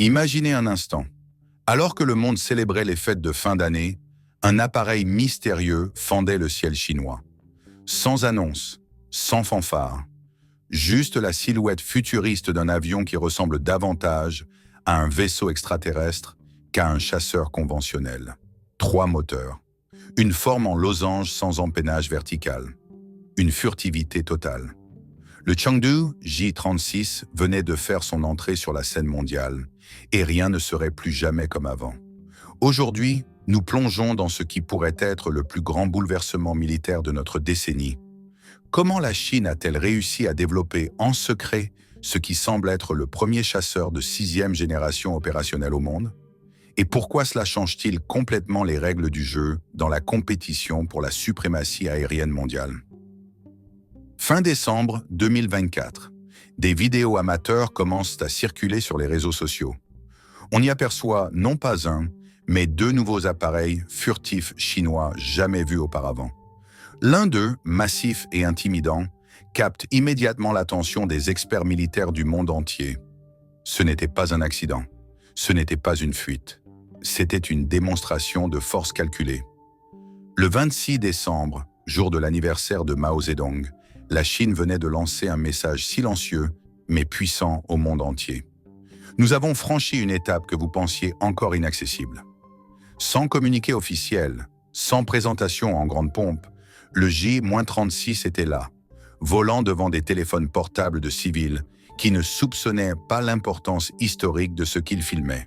Imaginez un instant. Alors que le monde célébrait les fêtes de fin d'année, un appareil mystérieux fendait le ciel chinois. Sans annonce, sans fanfare, juste la silhouette futuriste d'un avion qui ressemble davantage à un vaisseau extraterrestre qu'à un chasseur conventionnel. 3 moteurs, une forme en losange sans empennage vertical, une furtivité totale. Le Chengdu J-36 venait de faire son entrée sur la scène mondiale et rien ne serait plus jamais comme avant. Aujourd'hui, nous plongeons dans ce qui pourrait être le plus grand bouleversement militaire de notre décennie. Comment la Chine a-t-elle réussi à développer en secret ce qui semble être le premier chasseur de 6e génération opérationnel au monde? Et pourquoi cela change-t-il complètement les règles du jeu dans la compétition pour la suprématie aérienne mondiale? Fin décembre 2024, des vidéos amateurs commencent à circuler sur les réseaux sociaux. On y aperçoit non pas un, mais 2 nouveaux appareils furtifs chinois jamais vus auparavant. L'un d'eux, massif et intimidant, capte immédiatement l'attention des experts militaires du monde entier. Ce n'était pas un accident, ce n'était pas une fuite, c'était une démonstration de force calculée. Le 26 décembre, jour de l'anniversaire de Mao Zedong, la Chine venait de lancer un message silencieux, mais puissant au monde entier. Nous avons franchi une étape que vous pensiez encore inaccessible. Sans communiqué officiel, sans présentation en grande pompe, le J-36 était là, volant devant des téléphones portables de civils qui ne soupçonnaient pas l'importance historique de ce qu'ils filmaient.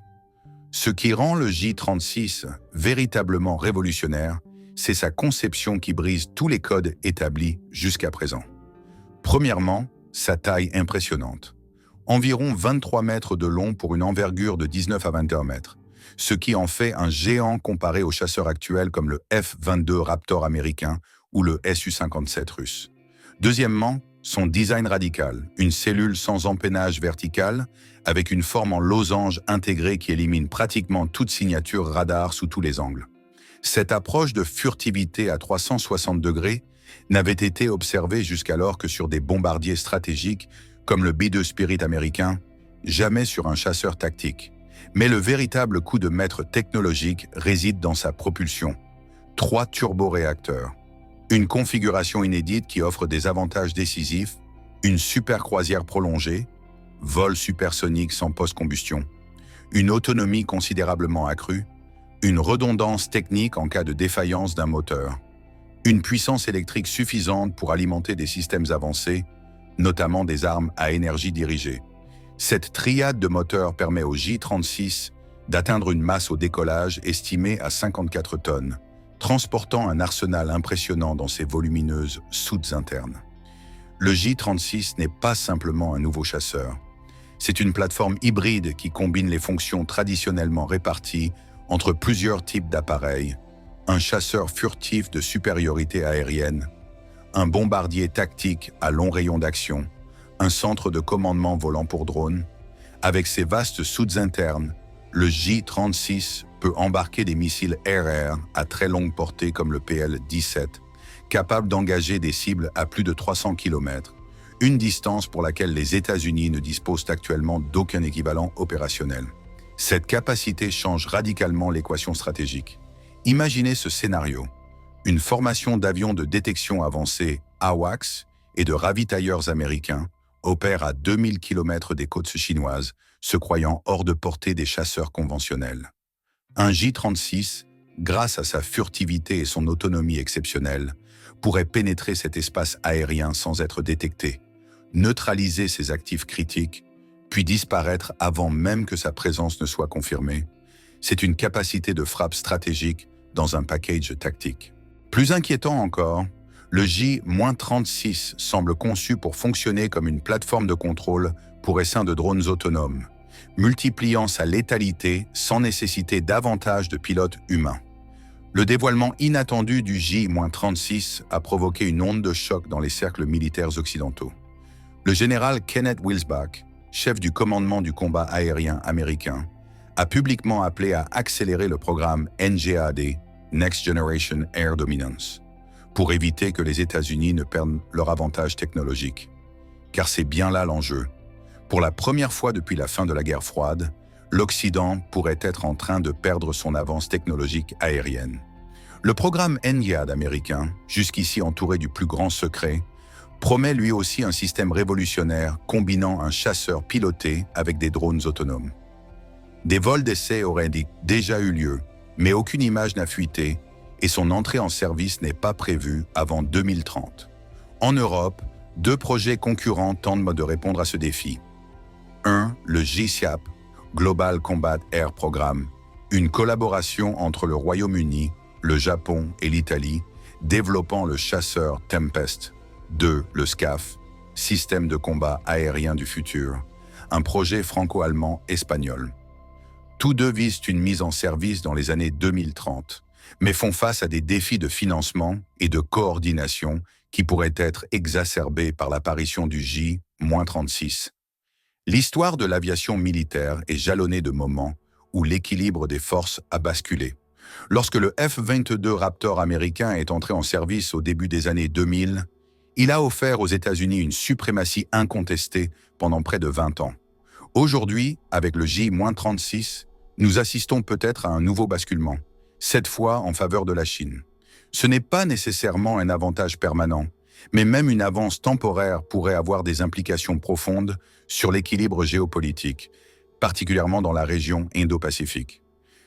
Ce qui rend le J-36 véritablement révolutionnaire, c'est sa conception qui brise tous les codes établis jusqu'à présent. Premièrement, sa taille impressionnante. Environ 23 mètres de long pour une envergure de 19 à 21 mètres, ce qui en fait un géant comparé aux chasseurs actuels comme le F-22 Raptor américain ou le Su-57 russe. Deuxièmement, son design radical, une cellule sans empennage vertical, avec une forme en losange intégrée qui élimine pratiquement toute signature radar sous tous les angles. Cette approche de furtivité à 360 degrés n'avait été observée jusqu'alors que sur des bombardiers stratégiques comme le B-2 Spirit américain, jamais sur un chasseur tactique. Mais le véritable coup de maître technologique réside dans sa propulsion. 3 turboréacteurs, une configuration inédite qui offre des avantages décisifs, une supercroisière prolongée, vol supersonique sans post-combustion, une autonomie considérablement accrue, une redondance technique en cas de défaillance d'un moteur, une puissance électrique suffisante pour alimenter des systèmes avancés, notamment des armes à énergie dirigée. Cette triade de moteurs permet au J-36 d'atteindre une masse au décollage estimée à 54 tonnes, transportant un arsenal impressionnant dans ses volumineuses soutes internes. Le J-36 n'est pas simplement un nouveau chasseur. C'est une plateforme hybride qui combine les fonctions traditionnellement réparties entre plusieurs types d'appareils, un chasseur furtif de supériorité aérienne, un bombardier tactique à long rayon d'action, un centre de commandement volant pour drone. Avec ses vastes soutes internes, le J-36 peut embarquer des missiles air-air à très longue portée comme le PL-17, capable d'engager des cibles à plus de 300 km, une distance pour laquelle les États-Unis ne disposent actuellement d'aucun équivalent opérationnel. Cette capacité change radicalement l'équation stratégique. Imaginez ce scénario. Une formation d'avions de détection avancée AWACS et de ravitailleurs américains opère à 2000 km des côtes chinoises, se croyant hors de portée des chasseurs conventionnels. Un J-36, grâce à sa furtivité et son autonomie exceptionnelle, pourrait pénétrer cet espace aérien sans être détecté, neutraliser ses actifs critiques, puis disparaître avant même que sa présence ne soit confirmée. C'est une capacité de frappe stratégique dans un package tactique. Plus inquiétant encore, le J-36 semble conçu pour fonctionner comme une plateforme de contrôle pour essaims de drones autonomes, multipliant sa létalité sans nécessiter davantage de pilotes humains. Le dévoilement inattendu du J-36 a provoqué une onde de choc dans les cercles militaires occidentaux. Le général Kenneth Wilsbach, chef du commandement du combat aérien américain, a publiquement appelé à accélérer le programme NGAD, Next Generation Air Dominance, pour éviter que les États-Unis ne perdent leur avantage technologique. Car c'est bien là l'enjeu. Pour la première fois depuis la fin de la guerre froide, l'Occident pourrait être en train de perdre son avance technologique aérienne. Le programme NGAD américain, jusqu'ici entouré du plus grand secret, promet lui aussi un système révolutionnaire combinant un chasseur piloté avec des drones autonomes. Des vols d'essai auraient déjà eu lieu, mais aucune image n'a fuité et son entrée en service n'est pas prévue avant 2030. En Europe, 2 projets concurrents tentent de répondre à ce défi. 1. Le GCAP, Global Combat Air Programme, une collaboration entre le Royaume-Uni, le Japon et l'Italie, développant le chasseur Tempest. 2. Le SCAF, Système de combat aérien du futur, un projet franco-allemand-espagnol. Tous deux visent une mise en service dans les années 2030, mais font face à des défis de financement et de coordination qui pourraient être exacerbés par l'apparition du J-36. L'histoire de l'aviation militaire est jalonnée de moments où l'équilibre des forces a basculé. Lorsque le F-22 Raptor américain est entré en service au début des années 2000, il a offert aux États-Unis une suprématie incontestée pendant près de 20 ans. Aujourd'hui, avec le J-36, nous assistons peut-être à un nouveau basculement, cette fois en faveur de la Chine. Ce n'est pas nécessairement un avantage permanent, mais même une avance temporaire pourrait avoir des implications profondes sur l'équilibre géopolitique, particulièrement dans la région Indo-Pacifique.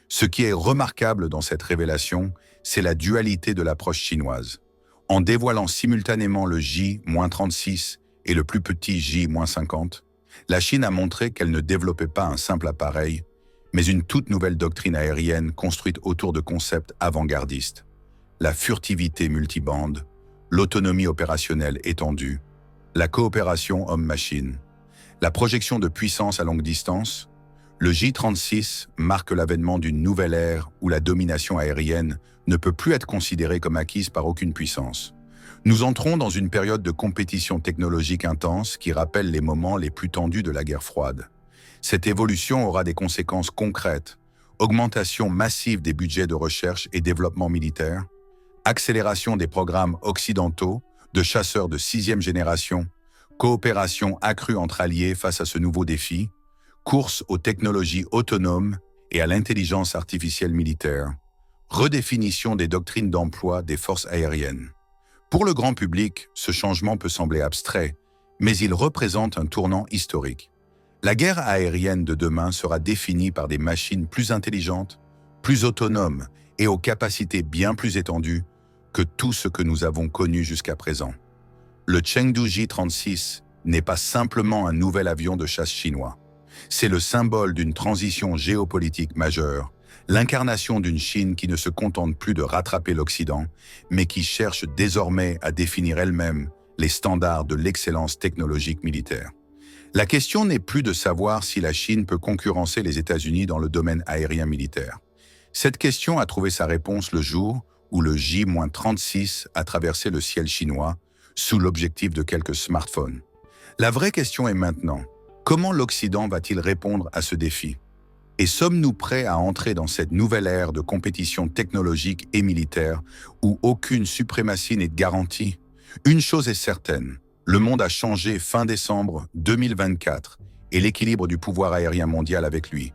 Ce qui est remarquable dans cette révélation, c'est la dualité de l'approche chinoise. En dévoilant simultanément le J-36 et le plus petit J-50, la Chine a montré qu'elle ne développait pas un simple appareil, mais une toute nouvelle doctrine aérienne construite autour de concepts avant-gardistes. La furtivité multibande, l'autonomie opérationnelle étendue, la coopération homme-machine, la projection de puissance à longue distance. Le J-36 marque l'avènement d'une nouvelle ère où la domination aérienne ne peut plus être considérée comme acquise par aucune puissance. Nous entrons dans une période de compétition technologique intense qui rappelle les moments les plus tendus de la guerre froide. Cette évolution aura des conséquences concrètes: augmentation massive des budgets de recherche et développement militaire, accélération des programmes occidentaux de chasseurs de 6e génération, coopération accrue entre alliés face à ce nouveau défi, course aux technologies autonomes et à l'intelligence artificielle militaire, redéfinition des doctrines d'emploi des forces aériennes. Pour le grand public, ce changement peut sembler abstrait, mais il représente un tournant historique. La guerre aérienne de demain sera définie par des machines plus intelligentes, plus autonomes et aux capacités bien plus étendues que tout ce que nous avons connu jusqu'à présent. Le Chengdu J-36 n'est pas simplement un nouvel avion de chasse chinois. C'est le symbole d'une transition géopolitique majeure, l'incarnation d'une Chine qui ne se contente plus de rattraper l'Occident, mais qui cherche désormais à définir elle-même les standards de l'excellence technologique militaire. La question n'est plus de savoir si la Chine peut concurrencer les États-Unis dans le domaine aérien militaire. Cette question a trouvé sa réponse le jour où le J-36 a traversé le ciel chinois sous l'objectif de quelques smartphones. La vraie question est maintenant: comment l'Occident va-t-il répondre à ce défi? Et sommes-nous prêts à entrer dans cette nouvelle ère de compétition technologique et militaire où aucune suprématie n'est garantie? Une chose est certaine, le monde a changé fin décembre 2024 et l'équilibre du pouvoir aérien mondial avec lui.